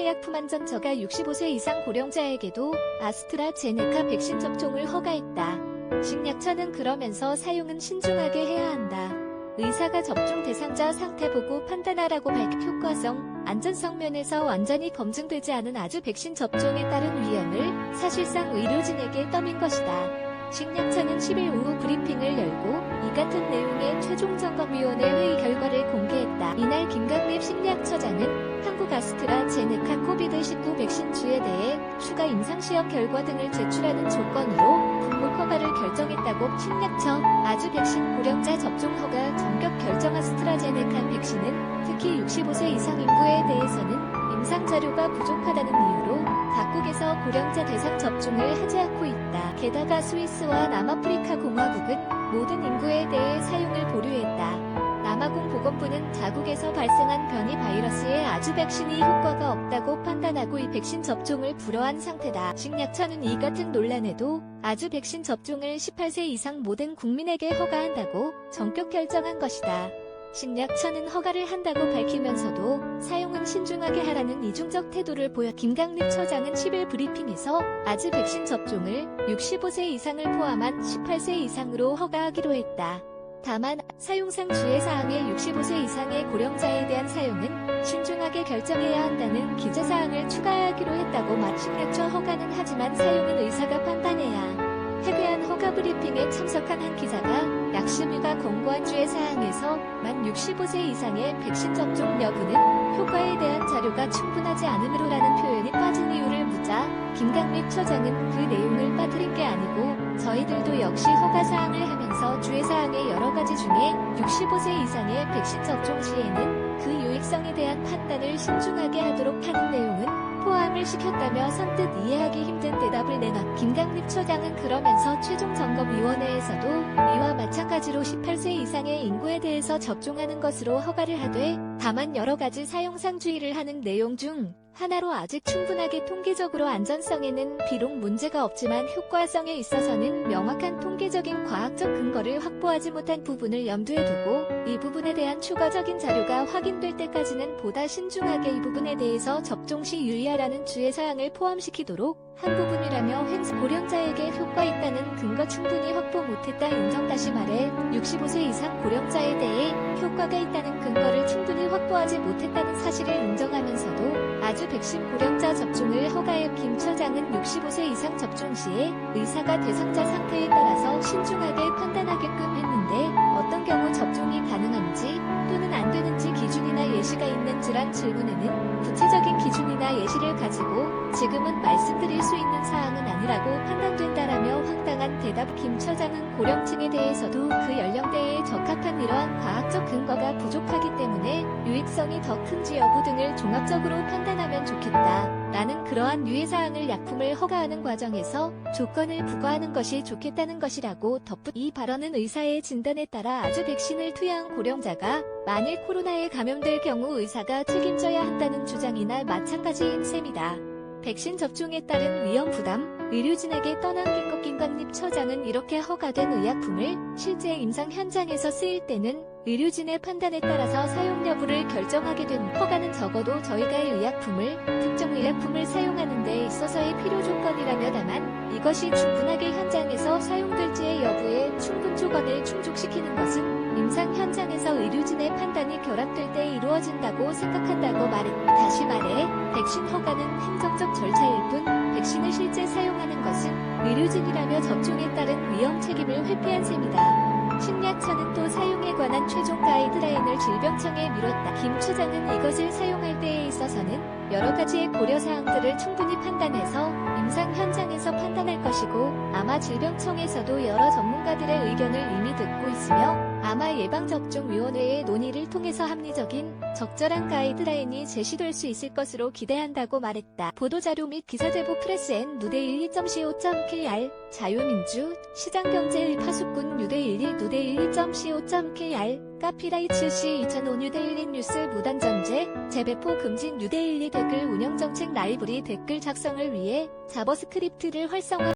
식약품안전처가 65세 이상 고령자에게도 아스트라제네카 백신 접종을 허가했다. 식약처는 그러면서 사용은 신중하게 해야 한다. 의사가 접종 대상자 상태 보고 판단하라고 밝힌 효과성, 안전성 면에서 완전히 검증되지 않은 아주 백신 접종에 따른 위험을 사실상 의료진에게 떠민 것이다. 식약처는 10일 오후 브리핑을 열고 이 같은 내용의 최종점검위원회 회의 결과를 공개했다. 이날 김강립 식약처장은 한국 아스트라제네카 코비드19 백신주에 대해 추가 임상시험 결과 등을 제출하는 조건으로 등록 허가를 결정했다고. 식약처 아주 백신 고령자 접종 허가 전격 결정. 아스트라제네카 백신은 특히 65세 이상 인구에 대해서는 임상 자료가 부족하다는 이유로 각국에서 고령자 대상 접종을 하지 않고 있다. 게다가 스위스와 남아프리카 공화국은 모든 인구에 대해 사용을 보류했다. 남아공 보건부는 자국에서 발생한 변이 바이러스에 아주 백신이 효과가 없다고 판단하고 이 백신 접종을 불허한 상태다. 식약처는 이 같은 논란에도 아주 백신 접종을 18세 이상 모든 국민에게 허가한다고 전격 결정한 것이다. 식약처는 허가를 한다고 밝히면서도 사용은 신중하게 하라는 이중적 태도를 보여 김강립 처장은 10일 브리핑에서 아주 백신 접종을 65세 이상을 포함한 18세 이상으로 허가하기로 했다. 다만 사용상 주의사항에 65세 이상의 고령자에 대한 사용은 신중하게 결정해야 한다는 기재사항을 추가하기로 했다고. 식약처 허가는 하지만 사용은 의사가 판단해야. 해외한 허가 브리핑에 참석한 한 기자가 약심위가 권고한 주의사항에서 만 65세 이상의 백신 접종 여부는 효과에 대한 자료가 충분하지 않음으로라는 표현이 빠진 이유를 묻자 김강립 처장은 그 내용을 빠뜨린 게 아니고 저희들도 역시 허가사항을 하면서 주의사항의 여러 가지 중에 65세 이상의 백신 접종 시에는 그 유익성에 대한 판단을 신중하게 하도록 하는 내용은 포함을 시켰다며 선뜻 이해하기 힘든 대답을 내놨다. 김강립 처장은 그러면서 최종점검위원회에서도 이와 마찬가지로 18세 이상의 인구에 대해서 접종하는 것으로 허가를 하되 다만 여러 가지 사용상 주의를 하는 내용 중 하나로 아직 충분하게 통계적으로 안전성에는 비록 문제가 없지만 효과성에 있어서는 명확한 통계적인 과학적 근거를 확보하지 못한 부분을 염두에 두고 이 부분에 대한 추가적인 자료가 확인될 때까지는 보다 신중하게 이 부분에 대해서 접종 시 유의하라는 주의사항을 포함시키도록 한 부분이라며 고령자에게 효과 있다는 근거 충분히 확보 못했다. 인정. 다시 말해 65세 이상 고령자에 대해 효과가 있다는 근거를 충분히 확보하지 못했다는 사실을 인정하면서도 아주 백신 고령자 접종을 허가해. 김 처장은 65세 이상 접종 시에 의사가 대상자 상태에 따라서 신중하게 판단하게끔 했는데 어떤 경우 접종이 가능한지 또는 안 되는지 기준이나 예시가 있는지란 질문에는 구체적인 기준이나 예시를 가지고 지금은 말씀드릴 수 있는 사항은 아니라고 판단된다라며 황당한 대답. 김 처장은 고령층에 대해서도 그 연령대에 적합한 이러한 과학적 근거가 부족하기 때문에 유익성이 더 큰지 여부 등을 종합적으로 판단하면 좋겠다 라는 그러한 유의사항을 약품을 허가하는 과정에서 조건을 부과하는 것이 좋겠다는 것이라고 덧붙. 이 발언은 의사의 진단에 따라 아주 백신을 투여한 고령자가 만일 코로나에 감염될 경우 의사가 책임져야 한다는 주장이나 마찬가지인 셈이다. 백신 접종에 따른 위험 부담, 의료진에게 떠넘긴 것. 김강립 처장은 이렇게 허가된 의약품을 실제 임상 현장에서 쓰일 때는 의료진의 판단에 따라서 사용 여부를 결정하게 된 허가는 적어도 저희가 의약품을 특정 의약품을 사용하는 데 있어서의 필요 조건이라며 다만 이것이 충분하게 현장에서 사용될지의 여부에 충분 조건을 충족시키는 것은 임상 현장에서 의료진의 판단이 결합될 때 이루어진다고 생각한다고 말했다. 다시 말해 백신 허가는 행정적 절차일 뿐 백신을 실제 사용하는 것은 의료진이라며 접종에 따른 위험 책임을 회피한 셈이다. 식약처는 또 사용에 관한 최종 가이드라인을 질병청에 미뤘다. 김 처장은 이것을 사용할 때에 있어서는 여러 가지의 고려사항들을 충분히 판단해서 임상 현장에서 판단할 것이고 아마 질병청에서도 여러 전문가들의 의견을 이미 듣고 있으며 아마 예방접종위원회의 논의를 통해서 합리적인 적절한 가이드라인이 제시될 수 있을 것으로 기대한다고 말했다. 보도자료 및 기사제보 프레스엔 누대12.co.kr 자유민주 시장경제 파수꾼 누대11 누대12.co.kr 카피라이츠 C 2005 누대11 뉴스 무단전제 재배포 금지 누대12 댓글 운영정책 라이브리 댓글 작성을 위해 자버스크립트를 활성화